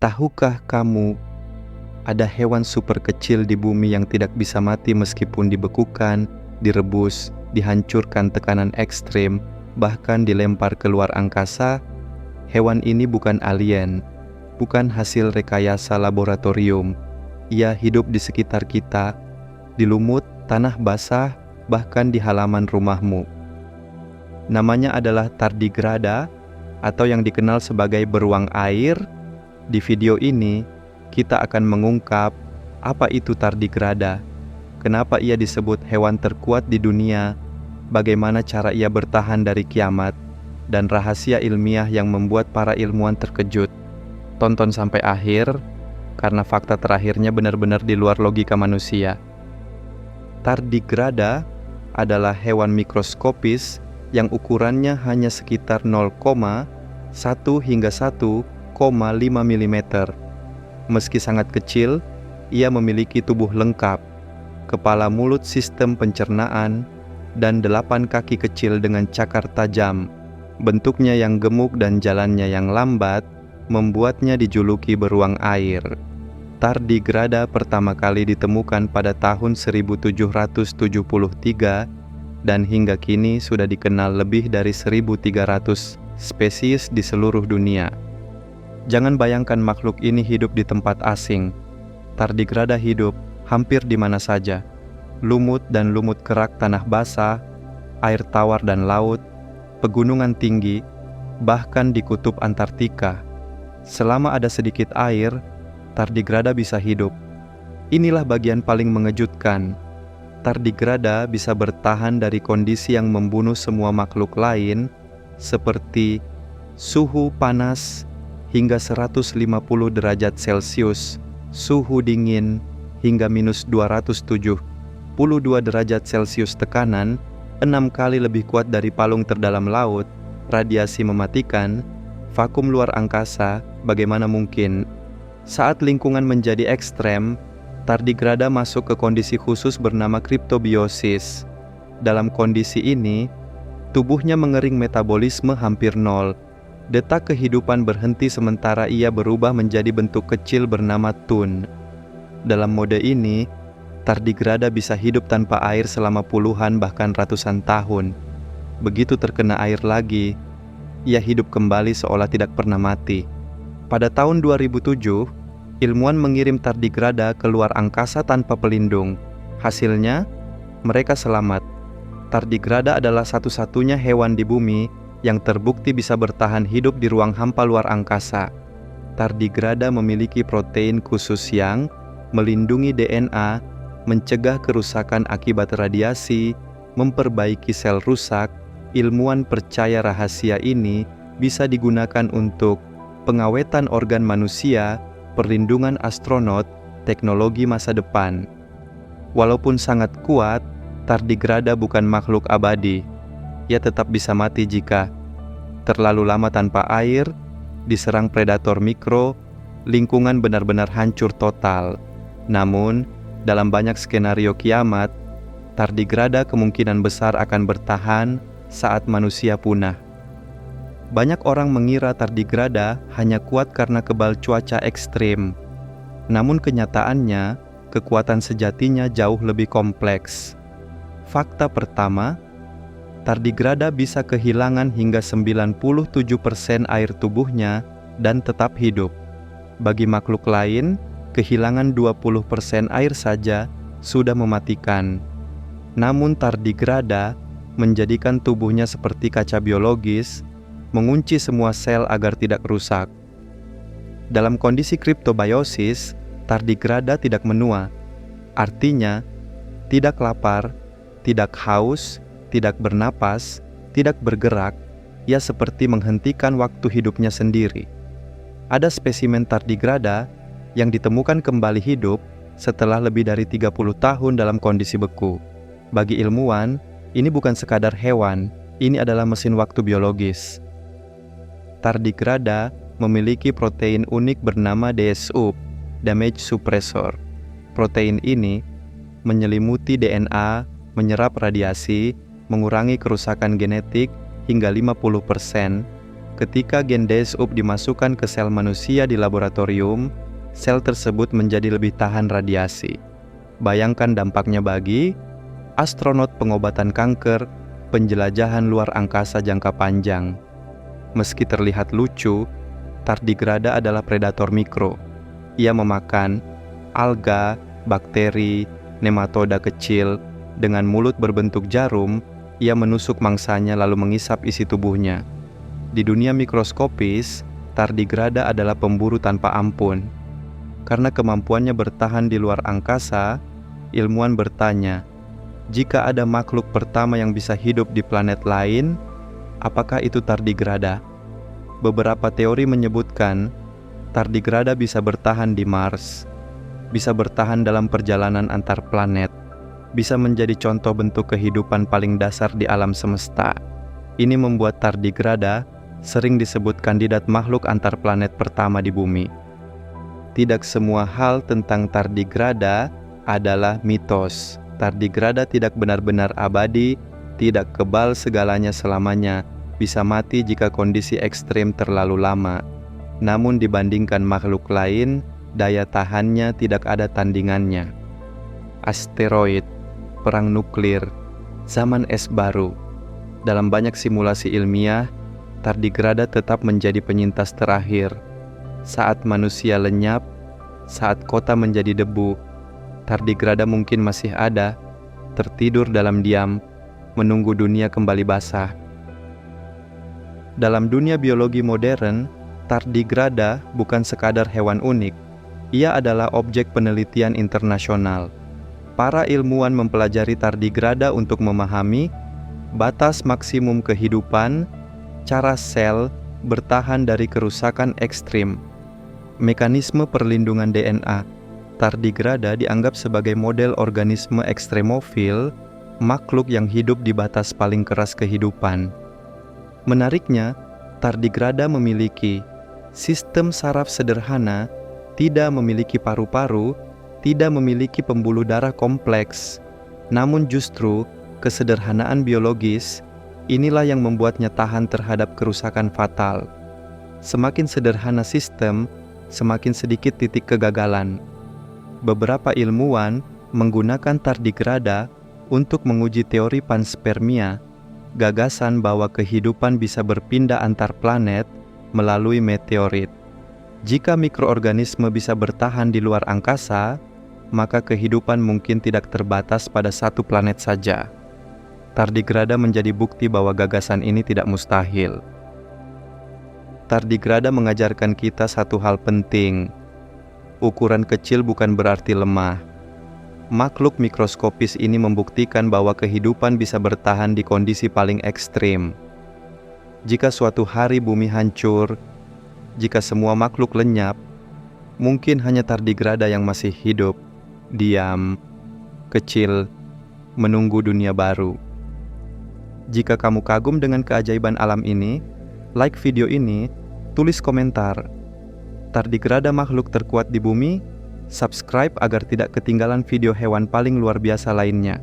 Tahukah kamu, ada hewan super kecil di bumi yang tidak bisa mati meskipun dibekukan, direbus, dihancurkan tekanan ekstrim, bahkan dilempar keluar angkasa? Hewan ini bukan alien, bukan hasil rekayasa laboratorium. Ia hidup di sekitar kita, di lumut, tanah basah, bahkan di halaman rumahmu. Namanya adalah tardigrada, atau yang dikenal sebagai beruang air. Di video ini, kita akan mengungkap apa itu tardigrada, kenapa ia disebut hewan terkuat di dunia, bagaimana cara ia bertahan dari kiamat, dan rahasia ilmiah yang membuat para ilmuwan terkejut. Tonton sampai akhir, karena fakta terakhirnya benar-benar di luar logika manusia. Tardigrada adalah hewan mikroskopis yang ukurannya hanya sekitar 0,1 hingga 1,5 mm. Meski sangat kecil, ia memiliki tubuh lengkap, kepala mulut sistem pencernaan, dan 8 kaki kecil dengan cakar tajam. Bentuknya yang gemuk dan jalannya yang lambat membuatnya dijuluki beruang air. Tardigrada pertama kali ditemukan pada tahun 1773 dan hingga kini sudah dikenal lebih dari 1.300 spesies di seluruh dunia. Jangan bayangkan makhluk ini hidup di tempat asing. Tardigrada hidup hampir di mana saja. Lumut dan lumut kerak tanah basah, air tawar dan laut, pegunungan tinggi, bahkan di kutub Antartika. Selama ada sedikit air, tardigrada bisa hidup. Inilah bagian paling mengejutkan. Tardigrada bisa bertahan dari kondisi yang membunuh semua makhluk lain, seperti suhu panas hingga 150 derajat Celcius, suhu dingin hingga minus 272 derajat Celcius tekanan, 6 kali lebih kuat dari palung terdalam laut, radiasi mematikan, vakum luar angkasa, bagaimana mungkin? Saat lingkungan menjadi ekstrem, tardigrada masuk ke kondisi khusus bernama kriptobiosis. Dalam kondisi ini, tubuhnya mengering, metabolisme hampir nol. Detak kehidupan berhenti sementara ia berubah menjadi bentuk kecil bernama tun. Dalam mode ini, tardigrada bisa hidup tanpa air selama puluhan bahkan ratusan tahun. Begitu terkena air lagi, ia hidup kembali seolah tidak pernah mati. Pada tahun 2007, ilmuwan mengirim tardigrada keluar angkasa tanpa pelindung. Hasilnya, mereka selamat. Tardigrada adalah satu-satunya hewan di bumi yang terbukti bisa bertahan hidup di ruang hampa luar angkasa. Tardigrada memiliki protein khusus yang melindungi DNA, mencegah kerusakan akibat radiasi, memperbaiki sel rusak. Ilmuwan percaya rahasia ini bisa digunakan untuk pengawetan organ manusia, perlindungan astronot, teknologi masa depan. Walaupun sangat kuat, tardigrada bukan makhluk abadi. Ia tetap bisa mati jika terlalu lama tanpa air, diserang predator mikro, lingkungan benar-benar hancur total. Namun, dalam banyak skenario kiamat, tardigrada kemungkinan besar akan bertahan saat manusia punah. Banyak orang mengira tardigrada hanya kuat karena kebal cuaca ekstrim. Namun kenyataannya, kekuatan sejatinya jauh lebih kompleks. Fakta pertama, tardigrada bisa kehilangan hingga 97% air tubuhnya dan tetap hidup. Bagi makhluk lain, kehilangan 20% air saja sudah mematikan. Namun tardigrada menjadikan tubuhnya seperti kaca biologis, mengunci semua sel agar tidak rusak. Dalam kondisi kriptobiosis, tardigrada tidak menua. Artinya, tidak lapar, tidak haus, tidak bernapas, tidak bergerak. Ia seperti menghentikan waktu hidupnya sendiri. Ada spesimen tardigrada yang ditemukan kembali hidup setelah lebih dari 30 tahun dalam kondisi beku. Bagi ilmuwan, ini bukan sekadar hewan, ini adalah mesin waktu biologis. Tardigrada memiliki protein unik bernama DSUP, damage suppressor. Protein ini menyelimuti DNA, menyerap radiasi, mengurangi kerusakan genetik hingga 50%. ketika gen DSUP dimasukkan ke sel manusia di laboratorium, sel tersebut menjadi lebih tahan radiasi. Bayangkan dampaknya bagi astronot pengobatan kanker, penjelajahan luar angkasa jangka panjang. Meski terlihat lucu, tardigrada adalah predator mikro. Ia memakan alga, bakteri, nematoda kecil. Dengan mulut berbentuk jarum, ia menusuk mangsanya lalu mengisap isi tubuhnya. Di dunia mikroskopis, tardigrada adalah pemburu tanpa ampun. Karena kemampuannya bertahan di luar angkasa, ilmuwan bertanya, jika ada makhluk pertama yang bisa hidup di planet lain, apakah itu tardigrada? Beberapa teori menyebutkan tardigrada bisa bertahan di Mars, bisa bertahan dalam perjalanan antar planet, bisa menjadi contoh bentuk kehidupan paling dasar di alam semesta. Ini membuat tardigrada sering disebut kandidat makhluk antar planet pertama di bumi. Tidak semua hal tentang tardigrada adalah mitos. Tardigrada tidak benar-benar abadi, tidak kebal segalanya selamanya, bisa mati jika kondisi ekstrim terlalu lama. Namun dibandingkan makhluk lain, daya tahannya tidak ada tandingannya. Asteroid, perang nuklir, zaman es baru. Dalam banyak simulasi ilmiah, tardigrada tetap menjadi penyintas terakhir. Saat manusia lenyap, saat kota menjadi debu, tardigrada mungkin masih ada, tertidur dalam diam, menunggu dunia kembali basah. Dalam dunia biologi modern, tardigrada bukan sekadar hewan unik. Ia adalah objek penelitian internasional. Para ilmuwan mempelajari tardigrada untuk memahami batas maksimum kehidupan, cara sel bertahan dari kerusakan ekstrim, mekanisme perlindungan DNA. Tardigrada dianggap sebagai model organisme ekstremofil, makhluk yang hidup di batas paling keras kehidupan. Menariknya, tardigrada memiliki sistem saraf sederhana, tidak memiliki paru-paru, tidak memiliki pembuluh darah kompleks. Namun justru kesederhanaan biologis inilah yang membuatnya tahan terhadap kerusakan fatal. Semakin sederhana sistem, semakin sedikit titik kegagalan. Beberapa ilmuwan menggunakan tardigrada untuk menguji teori panspermia, gagasan bahwa kehidupan bisa berpindah antar planet melalui meteorit. Jika mikroorganisme bisa bertahan di luar angkasa, maka kehidupan mungkin tidak terbatas pada satu planet saja. Tardigrada menjadi bukti bahwa gagasan ini tidak mustahil. Tardigrada mengajarkan kita satu hal penting. Ukuran kecil bukan berarti lemah. Makhluk mikroskopis ini membuktikan bahwa kehidupan bisa bertahan di kondisi paling ekstrim. Jika suatu hari bumi hancur, jika semua makhluk lenyap, mungkin hanya tardigrada yang masih hidup, diam, kecil, menunggu dunia baru. Jika kamu kagum dengan keajaiban alam ini, like video ini, tulis komentar. Tardigrada makhluk terkuat di bumi, subscribe agar tidak ketinggalan video hewan paling luar biasa lainnya.